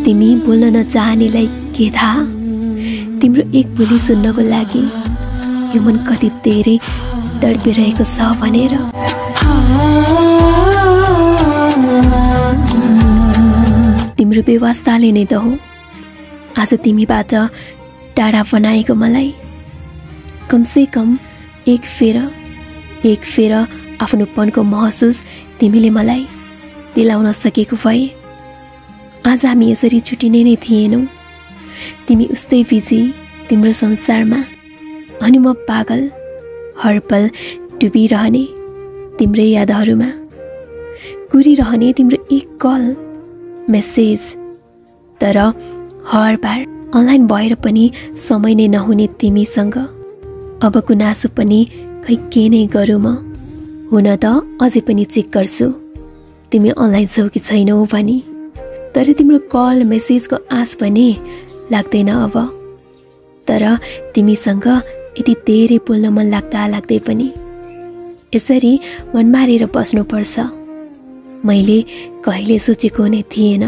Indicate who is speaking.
Speaker 1: तिमी बोल्न नचाहनेलाई के थाहा तिम्रो एक बोली सुन्नको लागि यो मन कति धेरै तडपिरहेको छ भनेर। तिम्रो व्यवस्थाले नै त हो आज तिमीबाट टाढा बनाएको मलाई। कमसे कम एक फेर आफ्नोपनको महसुस तिमीले मलाई दिलाउन सकेको भए आज हामी यसरी छुट्टिने नै थिएनौँ। तिमी उस्तै बिजी तिम्रो संसारमा अनि म पागल हरपल डुबिरहने तिम्रै यादहरूमा कुरिरहने तिम्रो एक कल मेसेज। तर हर बार अनलाइन भएर पनि समय नै नहुने तिमीसँग अब गुनासो पनि खै के नै गरौँ म। हुन त अझै पनि चेक गर्छु तिमी अनलाइन छौ कि छैनौ भनी, तर तिम्रो कल मेसेजको आश पनि लाग्दैन अब। तर तिमीसँग यति धेरै बोल्न मन लाग्दै पनि यसरी मन मारेर बस्नुपर्छ मैले कहिले सोचेको नै थिएन।